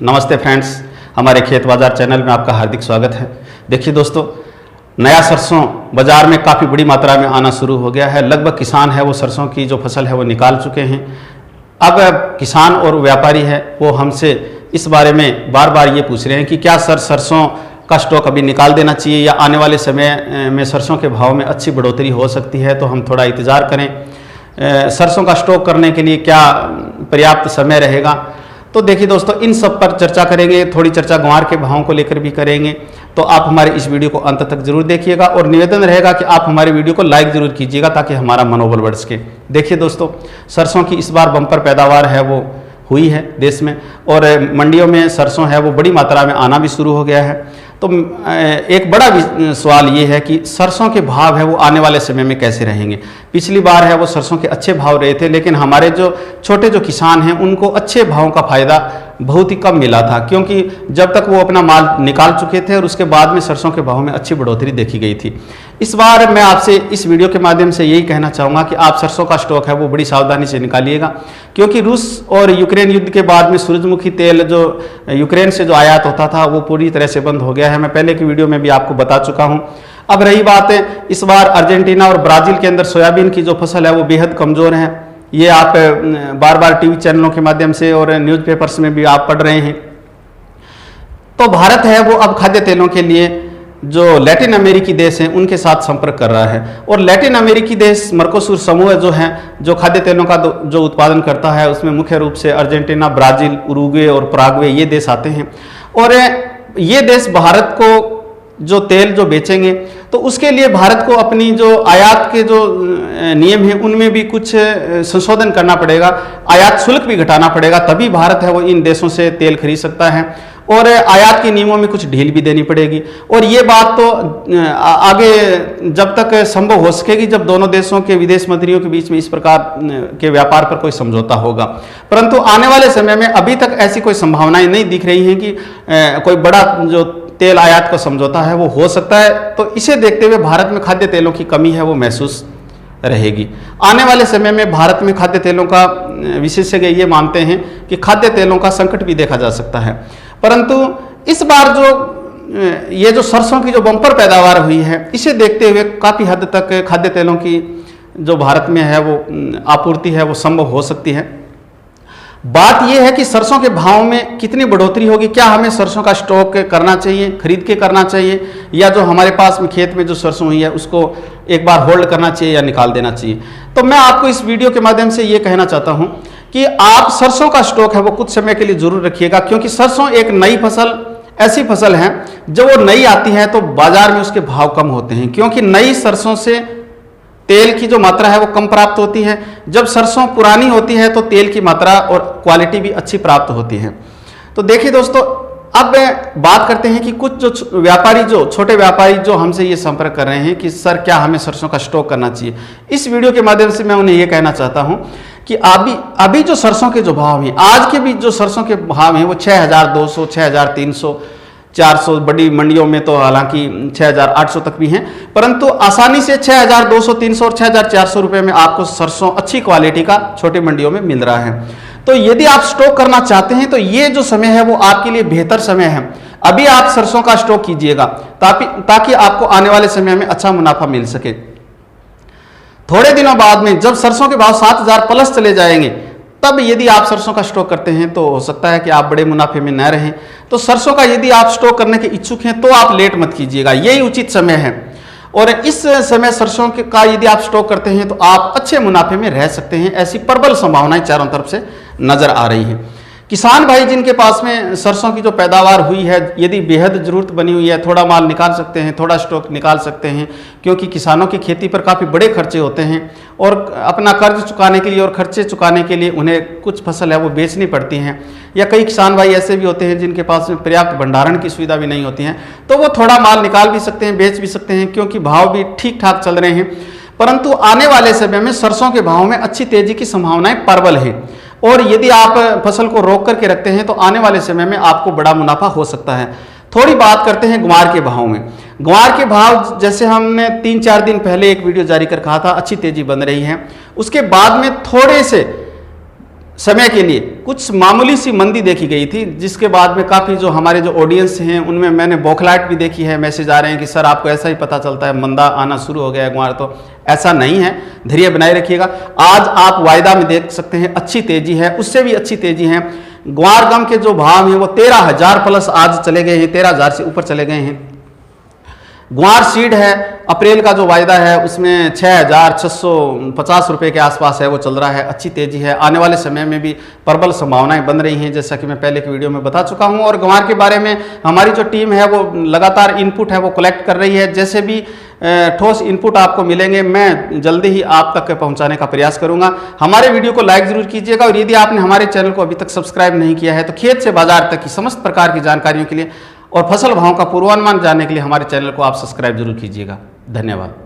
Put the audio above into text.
नमस्ते फ्रेंड्स, हमारे खेत बाजार चैनल में आपका हार्दिक स्वागत है। देखिए दोस्तों, नया सरसों बाजार में काफ़ी बड़ी मात्रा में आना शुरू हो गया है। लगभग किसान है वो सरसों की जो फसल है वो निकाल चुके हैं। अब किसान और व्यापारी है वो हमसे इस बारे में बार बार ये पूछ रहे हैं कि क्या सरसों का स्टॉक अभी निकाल देना चाहिए या आने वाले समय में सरसों के भाव में अच्छी बढ़ोतरी हो सकती है, तो हम थोड़ा इंतज़ार करें। सरसों का स्टॉक करने के लिए क्या पर्याप्त समय रहेगा। तो देखिए दोस्तों, इन सब पर चर्चा करेंगे। थोड़ी चर्चा ग्वार के भावों को लेकर भी करेंगे। तो आप हमारे इस वीडियो को अंत तक जरूर देखिएगा और निवेदन रहेगा कि आप हमारे वीडियो को लाइक जरूर कीजिएगा ताकि हमारा मनोबल बढ़ सके। देखिए दोस्तों, सरसों की इस बार बम्पर पैदावार है वो हुई है देश में, और मंडियों में सरसों है वो बड़ी मात्रा में आना भी शुरू हो गया है। तो एक बड़ा सवाल ये है कि सरसों के भाव है वो आने वाले समय में कैसे रहेंगे। पिछली बार है वो सरसों के अच्छे भाव रहे थे, लेकिन हमारे जो छोटे जो किसान हैं उनको अच्छे भावों का फायदा बहुत ही कम मिला था, क्योंकि जब तक वो अपना माल निकाल चुके थे और उसके बाद में सरसों के भाव में अच्छी बढ़ोतरी देखी गई थी। इस बार मैं आपसे इस वीडियो के माध्यम से यही कहना चाहूँगा कि आप सरसों का स्टॉक है वो बड़ी सावधानी से निकालिएगा, क्योंकि रूस और यूक्रेन युद्ध के बाद में सूरजमुखी तेल जो यूक्रेन से जो आयात होता था वो पूरी तरह से बंद हो गया है। मैं पहले की वीडियो में भी आपको बता चुका हूँ। अब रही बात है, इस बार अर्जेंटीना और ब्राज़ील के अंदर सोयाबीन की जो फसल है वो बेहद कमज़ोर है। ये आप बार बार टीवी चैनलों के माध्यम से और न्यूज़पेपर्स में भी आप पढ़ रहे हैं। तो भारत है वो अब खाद्य तेलों के लिए जो लैटिन अमेरिकी देश हैं उनके साथ संपर्क कर रहा है, और लैटिन अमेरिकी देश मर्कोसुर समूह जो है जो खाद्य तेलों का जो उत्पादन करता है उसमें मुख्य रूप से अर्जेंटीना, ब्राज़ील, उरुग्वे और पराग्वे ये देश आते हैं। और ये देश भारत को जो तेल जो बेचेंगे तो उसके लिए भारत को अपनी जो आयात के जो नियम हैं उनमें भी कुछ संशोधन करना पड़ेगा, आयात शुल्क भी घटाना पड़ेगा, तभी भारत है वो इन देशों से तेल खरीद सकता है। और आयात के नियमों में कुछ ढील भी देनी पड़ेगी। और ये बात तो आगे जब तक संभव हो सकेगी जब दोनों देशों के विदेश मंत्रियों के बीच में इस प्रकार के व्यापार पर कोई समझौता होगा। परंतु आने वाले समय में अभी तक ऐसी कोई संभावनाएं नहीं दिख रही हैं कि कोई बड़ा जो तेल आयात का समझौता है वो हो सकता है। तो इसे देखते हुए भारत में खाद्य तेलों की कमी है वो महसूस रहेगी। आने वाले समय में भारत में खाद्य तेलों का विशेषज्ञ ये मानते हैं कि खाद्य तेलों का संकट भी देखा जा सकता है। परंतु इस बार जो ये जो सरसों की जो बम्पर पैदावार हुई है इसे देखते हुए काफ़ी हद तक खाद्य तेलों की जो भारत में है वो आपूर्ति है वो संभव हो सकती है। बात यह है कि सरसों के भाव में कितनी बढ़ोतरी होगी। क्या हमें सरसों का स्टॉक करना चाहिए, खरीद के करना चाहिए, या जो हमारे पास में खेत में जो सरसों हुई है उसको एक बार होल्ड करना चाहिए या निकाल देना चाहिए। तो मैं आपको इस वीडियो के माध्यम से ये कहना चाहता हूँ कि आप सरसों का स्टॉक है वो कुछ समय के लिए जरूर रखिएगा, क्योंकि सरसों एक नई फसल ऐसी फसल है जब वो नई आती है तो बाजार में उसके भाव कम होते हैं, क्योंकि नई सरसों से तेल की जो मात्रा है वो कम प्राप्त होती है। जब सरसों पुरानी होती है तो तेल की मात्रा और क्वालिटी भी अच्छी प्राप्त होती है। तो देखिए दोस्तों, अब बात करते हैं कि कुछ जो व्यापारी जो छोटे व्यापारी जो हमसे ये संपर्क कर रहे हैं कि सर क्या हमें सरसों का स्टॉक करना चाहिए। इस वीडियो के माध्यम से मैं उन्हें ये कहना चाहता हूँ कि अभी जो सरसों के जो भाव हैं, आज के भी जो सरसों के भाव हैं वो 6200, 6300, 400, बड़ी मंडियों में तो हालांकि 6800 तक भी हैं, परंतु आसानी से 6200, 300 और 6400 रुपये में आपको सरसों अच्छी क्वालिटी का छोटी मंडियों में मिल रहा है। तो यदि आप स्टॉक करना चाहते हैं तो ये जो समय है वो आपके लिए बेहतर समय है। अभी आप सरसों का स्टॉक कीजिएगा ताकि आपको आने वाले समय में अच्छा मुनाफा मिल सके। थोड़े दिनों बाद में जब सरसों के भाव 7000 प्लस चले जाएंगे तब यदि आप सरसों का स्टॉक करते हैं तो हो सकता है कि आप बड़े मुनाफे में न रहें। तो सरसों का यदि आप स्टॉक करने के इच्छुक हैं तो आप लेट मत कीजिएगा, यही उचित समय है। और इस समय सरसों का यदि आप स्टॉक करते हैं तो आप अच्छे मुनाफे में रह सकते हैं। ऐसी प्रबल संभावनाएं चारों तरफ से नजर आ रही हैं। किसान भाई जिनके पास में सरसों की जो पैदावार हुई है, यदि बेहद ज़रूरत बनी हुई है, थोड़ा माल निकाल सकते हैं, थोड़ा स्टॉक निकाल सकते हैं, क्योंकि किसानों की खेती पर काफ़ी बड़े खर्चे होते हैं और अपना कर्ज चुकाने के लिए और खर्चे चुकाने के लिए उन्हें कुछ फसल है वो बेचनी पड़ती हैं। या कई किसान भाई ऐसे भी होते हैं जिनके पास में पर्याप्त भंडारण की सुविधा भी नहीं होती है, तो वो थोड़ा माल निकाल भी सकते हैं, बेच भी सकते हैं, क्योंकि भाव भी ठीक ठाक चल रहे हैं। परंतु आने वाले समय में सरसों के भाव में अच्छी तेजी की संभावनाएं प्रबल है, और यदि आप फसल को रोक करके रखते हैं तो आने वाले समय में आपको बड़ा मुनाफा हो सकता है। थोड़ी बात करते हैं ग्वार के भाव में। ग्वार के भाव जैसे हमने 3-4 दिन पहले एक वीडियो जारी कर कहा था, अच्छी तेजी बन रही है। उसके बाद में थोड़े से समय के लिए कुछ मामूली सी मंदी देखी गई थी, जिसके बाद में काफ़ी जो हमारे जो ऑडियंस हैं उनमें मैंने बौखलाहट भी देखी है। मैसेज आ रहे हैं कि सर आपको ऐसा ही पता चलता है, मंदा आना शुरू हो गया है ग्वार। तो ऐसा नहीं है, धैर्य बनाए रखिएगा। आज आप वायदा में देख सकते हैं अच्छी तेजी है, उससे भी अच्छी तेजी है। ग्वार गम के जो भाव हैं वो 13,000 प्लस आज चले गए हैं, 13,000 से ऊपर चले गए हैं। ग्वार सीड है, अप्रैल का जो वायदा है उसमें 6,650 रुपये के आसपास है, वो चल रहा है, अच्छी तेजी है। आने वाले समय में भी प्रबल संभावनाएं बन रही हैं, जैसा कि मैं पहले की वीडियो में बता चुका हूं। और ग्वार के बारे में हमारी जो टीम है वो लगातार इनपुट है वो कलेक्ट कर रही है। जैसे भी ठोस इनपुट आपको मिलेंगे मैं जल्दी ही आप तक पहुंचाने का प्रयास करूंगा। हमारे वीडियो को लाइक जरूर कीजिएगा, और यदि आपने हमारे चैनल को अभी तक सब्सक्राइब नहीं किया है तो खेत से बाजार तक की समस्त प्रकार की जानकारियों के लिए और फसल भाव का पूर्वानुमान जानने के लिए हमारे चैनल को आप सब्सक्राइब जरूर कीजिएगा। धन्यवाद।